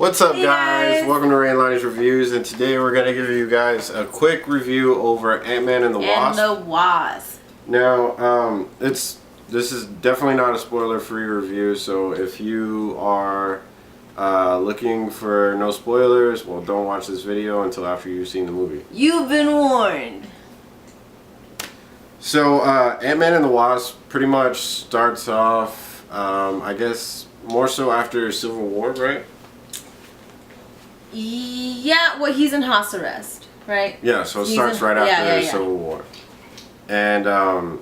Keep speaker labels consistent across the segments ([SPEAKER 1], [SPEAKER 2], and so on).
[SPEAKER 1] What's up,
[SPEAKER 2] Hey
[SPEAKER 1] guys?
[SPEAKER 2] guys?
[SPEAKER 1] Welcome to Ray and Lonnie's Reviews, and today we're going to give you guys a quick review over Ant-Man and the Wasp.
[SPEAKER 2] And the Wasp.
[SPEAKER 1] Now, this is definitely not a spoiler-free review, so if you are looking for no spoilers, well, don't watch this video until after you've seen the movie.
[SPEAKER 2] You've been warned.
[SPEAKER 1] So, Ant-Man and the Wasp pretty much starts off, I guess, more so after Civil War, right?
[SPEAKER 2] Yeah, well, he's in house arrest, right?
[SPEAKER 1] Yeah, so it starts right after Civil War. And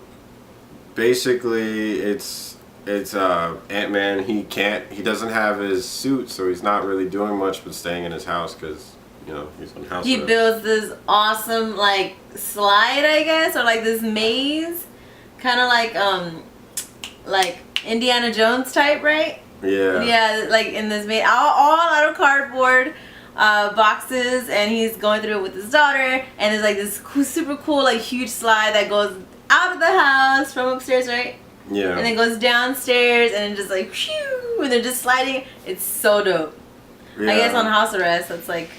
[SPEAKER 1] basically it's Ant-Man. He doesn't have his suit, so he's not really doing much but staying in his house because, you know, he's on house arrest.
[SPEAKER 2] He builds this awesome, like, slide, I guess, or like this maze. Kind of like Indiana Jones type, right?
[SPEAKER 1] Yeah.
[SPEAKER 2] Yeah, like in this maze, all out of cardboard boxes, and he's going through it with his daughter, and there's like this super cool, like, huge slide that goes out of the house from upstairs, right?
[SPEAKER 1] Yeah.
[SPEAKER 2] And then goes downstairs, and then just like, whew, and they're just sliding. It's so dope.
[SPEAKER 1] Yeah.
[SPEAKER 2] I guess on house arrest, that's like.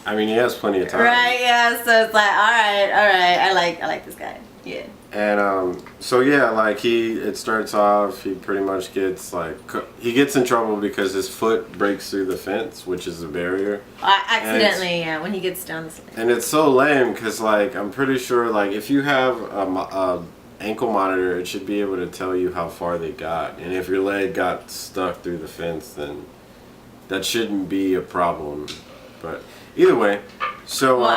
[SPEAKER 1] I mean, he has plenty of time.
[SPEAKER 2] Right. Yeah. So it's like, all right. I like this guy. Yeah.
[SPEAKER 1] And so yeah, like it starts off, he pretty much gets he gets in trouble because his foot breaks through the fence, which is a barrier.
[SPEAKER 2] Accidentally, yeah, when he gets down the slide.
[SPEAKER 1] And it's so lame because, like, I'm pretty sure, like, if you have a ankle monitor, it should be able to tell you how far they got. And if your leg got stuck through the fence, then that shouldn't be a problem. But either way, so
[SPEAKER 2] well,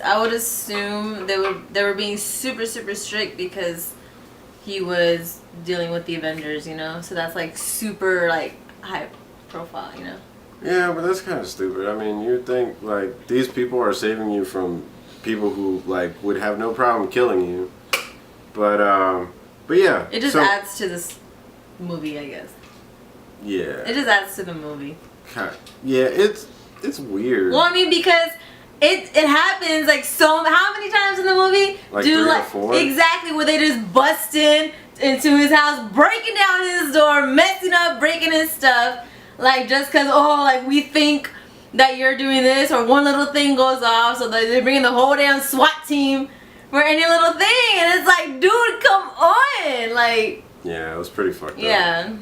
[SPEAKER 2] I would assume they were being super strict because he was dealing with the Avengers, you know. So that's like super like high profile, you know.
[SPEAKER 1] Yeah, but that's kind of stupid. I mean, you'd think like these people are saving you from people who like would have no problem killing you. But yeah.
[SPEAKER 2] It just adds to this movie, I guess.
[SPEAKER 1] Yeah.
[SPEAKER 2] It just adds to the movie.
[SPEAKER 1] Yeah, it's weird.
[SPEAKER 2] Well, I mean, because it happens like how many times in the movie?
[SPEAKER 1] Like 3 or 4?
[SPEAKER 2] Exactly, where they just bust into his house, breaking down his door, messing up, breaking his stuff. Like, just because, like, we think that you're doing this, or one little thing goes off, so they're bringing the whole damn SWAT team for any little thing, and it's like, dude, come on, like.
[SPEAKER 1] Yeah, it was pretty fucked up.
[SPEAKER 2] Yeah.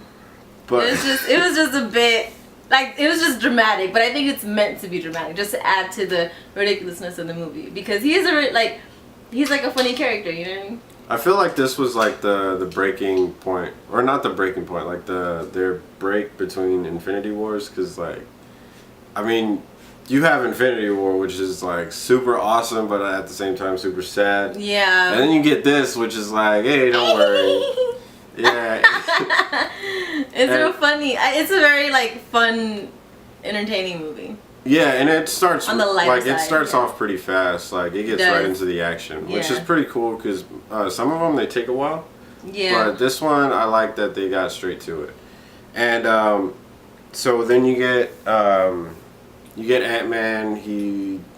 [SPEAKER 1] But
[SPEAKER 2] it was just a bit. Like, it was just dramatic, but I think it's meant to be dramatic, just to add to the ridiculousness of the movie. Because he's like a funny character, you know what I mean?
[SPEAKER 1] I feel like this was like the breaking point, or not the breaking point, like their break between Infinity Wars, because like, I mean, you have Infinity War, which is like super awesome, but at the same time super sad.
[SPEAKER 2] Yeah.
[SPEAKER 1] And then you get this, which is like, hey, don't worry. Yeah.
[SPEAKER 2] It's real funny. It's a very like fun, entertaining movie.
[SPEAKER 1] Yeah, and it starts
[SPEAKER 2] on the lighter side,
[SPEAKER 1] it starts off pretty fast. Like it gets right into the action, which is pretty cool because some of them they take a while.
[SPEAKER 2] Yeah.
[SPEAKER 1] But this one I like that they got straight to it. And so then you get Ant-Man.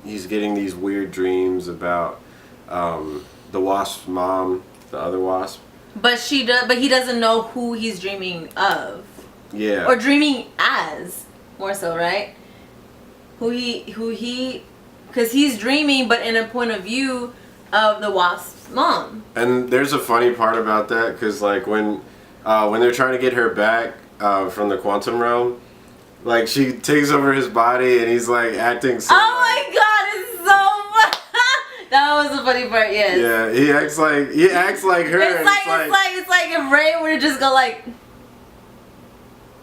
[SPEAKER 1] He's getting these weird dreams about the Wasp's mom, the other Wasp.
[SPEAKER 2] But he doesn't know who he's dreaming of.
[SPEAKER 1] Yeah.
[SPEAKER 2] Or dreaming as, more so, right? Who he, because he's dreaming, but in a point of view of the Wasp's mom.
[SPEAKER 1] And there's a funny part about that, because like when they're trying to get her back from the quantum realm, like she takes over his body and he's like acting so.
[SPEAKER 2] Oh my god, it's so funny. That was the funny part, yes.
[SPEAKER 1] Yeah, he acts like her.
[SPEAKER 2] It's like if Ray were to just go like,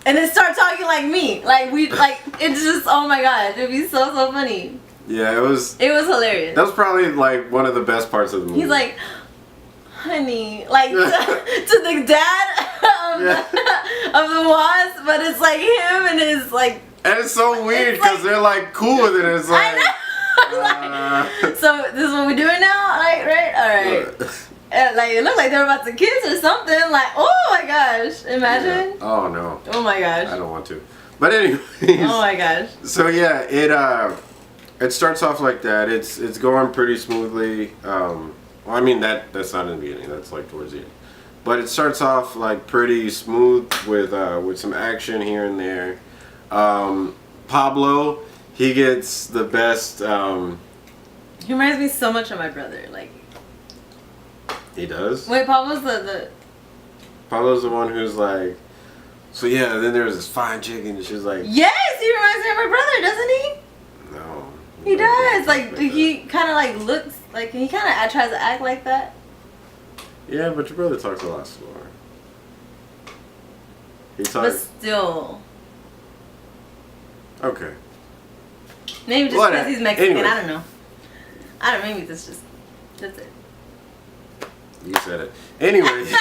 [SPEAKER 2] and then start talking like me, it's just, oh my god, it'd be so funny.
[SPEAKER 1] Yeah, it was
[SPEAKER 2] hilarious.
[SPEAKER 1] That was probably like one of the best parts of the movie.
[SPEAKER 2] He's like, honey, like to the dad of the Wasp, but it's like him and his like.
[SPEAKER 1] And it's so weird because they're like cool with it. It's like.
[SPEAKER 2] I know. So this is what we're doing now, like, right? All right. Like it looked like they were about to kiss or something. Like, oh my gosh, imagine.
[SPEAKER 1] Yeah. Oh no.
[SPEAKER 2] Oh my gosh.
[SPEAKER 1] I don't want to. But anyways.
[SPEAKER 2] Oh my gosh.
[SPEAKER 1] So yeah, it starts off like that. It's going pretty smoothly. Well, I mean that's not in the beginning. That's like towards the end. But it starts off like pretty smooth with some action here and there. Pablo, he gets the best.
[SPEAKER 2] He reminds me so much of my brother. Like,
[SPEAKER 1] He does.
[SPEAKER 2] wait, Pablo's the
[SPEAKER 1] Pablo's the one who's like. So yeah, then there's this fine chick, and she's like.
[SPEAKER 2] yes, he reminds me of my brother, doesn't he?
[SPEAKER 1] No.
[SPEAKER 2] He does. Like he kind of like looks like he kind of tries to act like that.
[SPEAKER 1] Yeah, but your brother talks a lot slower. He
[SPEAKER 2] But
[SPEAKER 1] talks.
[SPEAKER 2] still,
[SPEAKER 1] Okay.
[SPEAKER 2] maybe just
[SPEAKER 1] What?
[SPEAKER 2] because he's Mexican.
[SPEAKER 1] Anyway.
[SPEAKER 2] I don't know. Maybe that's it.
[SPEAKER 1] You said it. Anyways,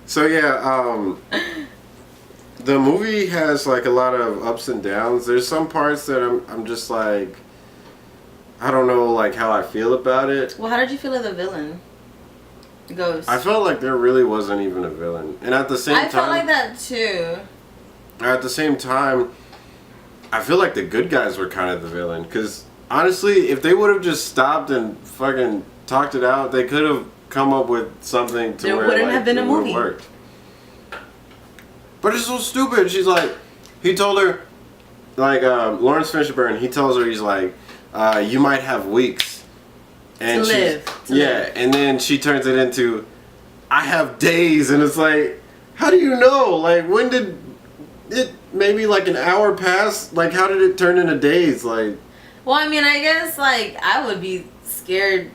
[SPEAKER 1] so yeah, the movie has like a lot of ups and downs. There's some parts that I'm just like, I don't know like how I feel about it.
[SPEAKER 2] Well, how did you feel of the villain? The ghost.
[SPEAKER 1] I felt like there really wasn't even a villain, and at the same time,
[SPEAKER 2] I felt like that too.
[SPEAKER 1] at the same time, I feel like the good guys were kind of the villain. Because honestly, if they would have just stopped and fucking talked it out, they could have come up with something to
[SPEAKER 2] There
[SPEAKER 1] where
[SPEAKER 2] wouldn't
[SPEAKER 1] like,
[SPEAKER 2] have been a
[SPEAKER 1] it would've
[SPEAKER 2] movie.
[SPEAKER 1] worked. But it's so stupid. She's like, he told her, like Lawrence Fishburne. He tells her, he's like, you might have weeks, and
[SPEAKER 2] To live. To
[SPEAKER 1] yeah,
[SPEAKER 2] live.
[SPEAKER 1] and then she turns it into, I have days, and it's like, how do you know? Like, when did it? Maybe like an hour pass. Like, how did it turn into days? Like,
[SPEAKER 2] Well, I mean, I guess like I would be scared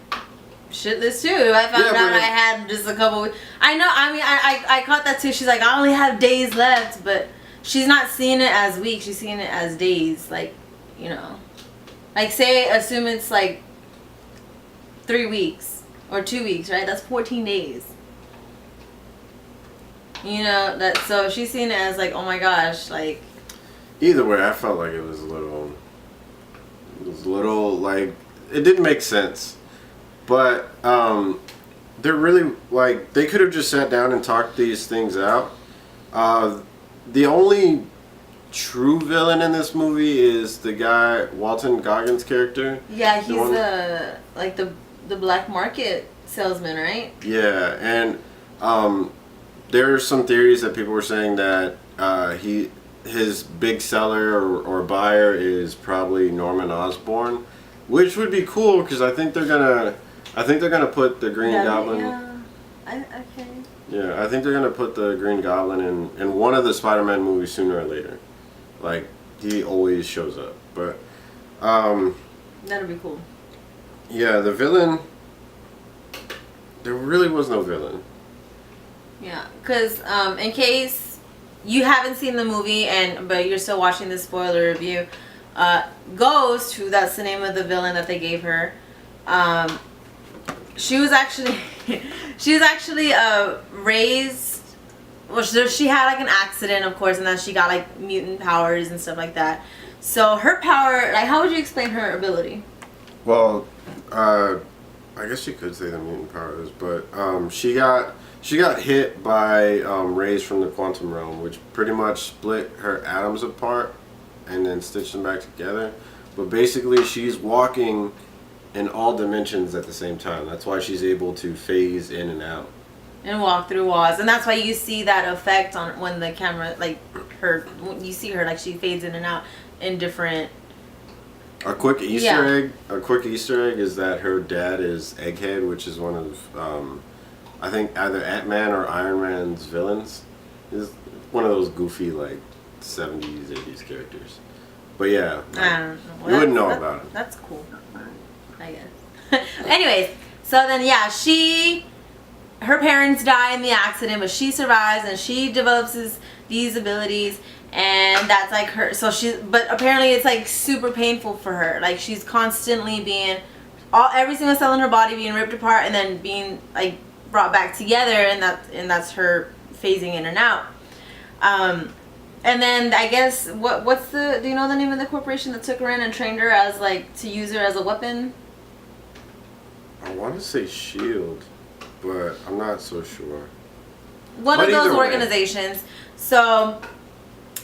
[SPEAKER 2] shitless too if I found
[SPEAKER 1] Yeah,
[SPEAKER 2] out
[SPEAKER 1] but-
[SPEAKER 2] I had just a couple weeks. I know. I mean, I caught that too. She's like, I only have days left, but she's not seeing it as weeks. She's seeing it as days. Like, you know, like assume it's like 3 weeks or 2 weeks, right? That's 14 days. You know that. So she's seeing it as like, oh my gosh, like.
[SPEAKER 1] either way, I felt like it was a little like it didn't make sense. But they're really like they could have just sat down and talked these things out. The only true villain in this movie is the guy Walton Goggins' character.
[SPEAKER 2] Yeah,
[SPEAKER 1] The
[SPEAKER 2] he's
[SPEAKER 1] one-
[SPEAKER 2] like the black market salesman, right?
[SPEAKER 1] Yeah, and there are some theories that people were saying that his big seller or buyer is probably Norman Osborn, which would be cool because I think they're gonna put the Green Goblin.
[SPEAKER 2] Yeah. Okay.
[SPEAKER 1] Yeah, I think they're gonna put the Green Goblin in one of the Spider-Man movies sooner or later. Like he always shows up, but
[SPEAKER 2] That'd be cool.
[SPEAKER 1] yeah, the villain. There really was no villain.
[SPEAKER 2] Yeah, because in case you haven't seen the movie but you're still watching the spoiler review, Ghost, who that's the name of the villain that they gave her, she was actually raised. Well, she had like an accident, of course, and then she got like mutant powers and stuff like that. So her power, like, how would you explain her ability?
[SPEAKER 1] Well, I guess you could say the mutant powers, but she got hit by rays from the quantum realm, which pretty much split her atoms apart and then stitched them back together. But basically, she's walking in all dimensions at the same time. That's why she's able to phase in and out.
[SPEAKER 2] And walk through walls, and that's why you see that effect on when the camera, like you see her like she fades in and out in different.
[SPEAKER 1] A quick Easter egg. A quick Easter egg is that her dad is Egghead, which is one of I think either Antman or Iron Man's villains. Is one of those goofy like 70s, 80s characters. But yeah, like,
[SPEAKER 2] I don't know.
[SPEAKER 1] you wouldn't know about him.
[SPEAKER 2] That's cool, I guess. Anyways, so then yeah, her parents die in the accident, but she survives and she develops these abilities, and that's like her. So but apparently it's like super painful for her. Like she's constantly being, every single cell in her body being ripped apart and then being like brought back together, and that's her phasing in and out. And then I guess do you know the name of the corporation that took her in and trained her as like to use her as a weapon?
[SPEAKER 1] I want to say Shield, but I'm not so sure.
[SPEAKER 2] One
[SPEAKER 1] But
[SPEAKER 2] of those
[SPEAKER 1] either way.
[SPEAKER 2] organizations. So,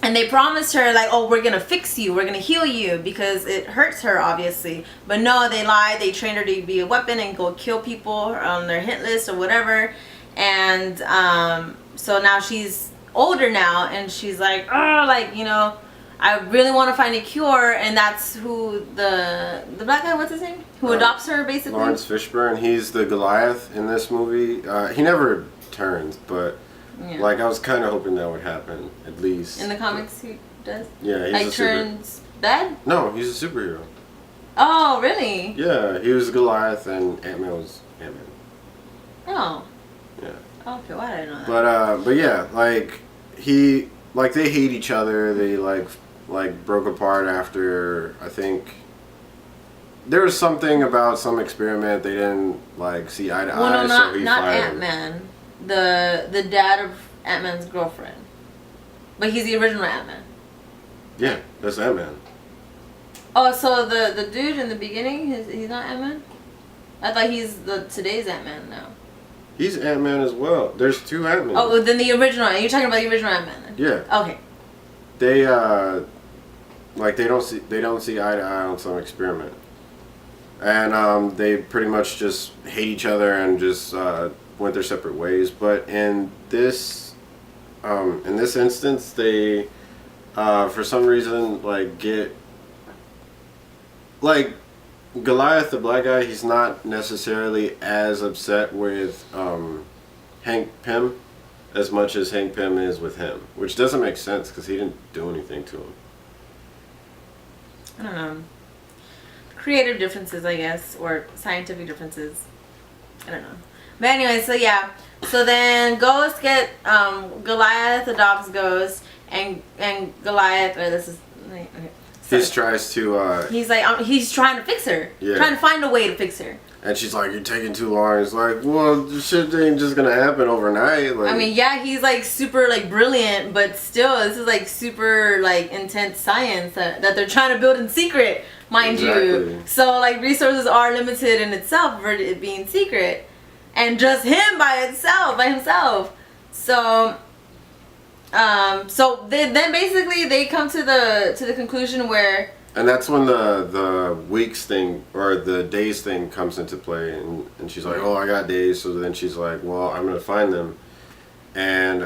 [SPEAKER 2] and they promised her like, oh, we're gonna fix you, we're gonna heal you, because it hurts her obviously. But no, they lied. They trained her to be a weapon and go kill people on their hit list or whatever. And so now she's older now, and she's like, oh, like, you know, I really want to find a cure, and that's who the black guy, what's his name? Who adopts her, basically?
[SPEAKER 1] Lawrence Fishburne. He's the Goliath in this movie. He never turns, but like I was kind of hoping that would happen at least.
[SPEAKER 2] In the comics, he does.
[SPEAKER 1] Yeah, he's
[SPEAKER 2] like turns bad.
[SPEAKER 1] No, he's a superhero.
[SPEAKER 2] Oh, really?
[SPEAKER 1] Yeah, he was Goliath, and Ant-Man was Ant-Man.
[SPEAKER 2] Oh.
[SPEAKER 1] Yeah.
[SPEAKER 2] Okay, why did I know that?
[SPEAKER 1] But yeah, like they hate each other. They like broke apart after, I think there was something about some experiment they didn't like see eye to eye.
[SPEAKER 2] Well, no,
[SPEAKER 1] so he
[SPEAKER 2] not
[SPEAKER 1] fired
[SPEAKER 2] Ant-Man. The dad of Ant-Man's girlfriend. But he's the original Ant-Man.
[SPEAKER 1] Yeah, that's Ant-Man.
[SPEAKER 2] Oh, so the dude in the beginning, he's not Ant-Man? I thought he's today's Ant-Man now.
[SPEAKER 1] He's Ant-Man as well. There's two Ant-Man.
[SPEAKER 2] Oh, then the original. You're talking about the original Ant-Man then?
[SPEAKER 1] Yeah.
[SPEAKER 2] Okay.
[SPEAKER 1] They they don't see eye to eye on some experiment. And they pretty much just hate each other and just went their separate ways. But in this instance, they for some reason get Goliath, the black guy. He's not necessarily as upset with Hank Pym as much as Hank Pym is with him, which doesn't make sense because he didn't do anything to him.
[SPEAKER 2] I don't know. Creative differences, I guess, or scientific differences. I don't know. But anyway, so yeah. So then Ghost Goliath adopts Ghost, and Goliath, or this is, okay.
[SPEAKER 1] He tries to.
[SPEAKER 2] He's like, he's trying to fix her.
[SPEAKER 1] Yeah.
[SPEAKER 2] Trying to find a way to fix her.
[SPEAKER 1] And she's like, "You're taking too long." It's like, well, this shit ain't just gonna happen overnight. Like,
[SPEAKER 2] I mean, yeah, he's like super brilliant, but still, this is like super intense science that they're trying to build in secret, mind you. So like resources are limited in itself for it being secret, and just him by himself. So. Then basically they come to the conclusion where.
[SPEAKER 1] And that's when the weeks thing or the days thing comes into play, and she's like, "Oh, I got days." So then she's like, "Well, I'm gonna find them," and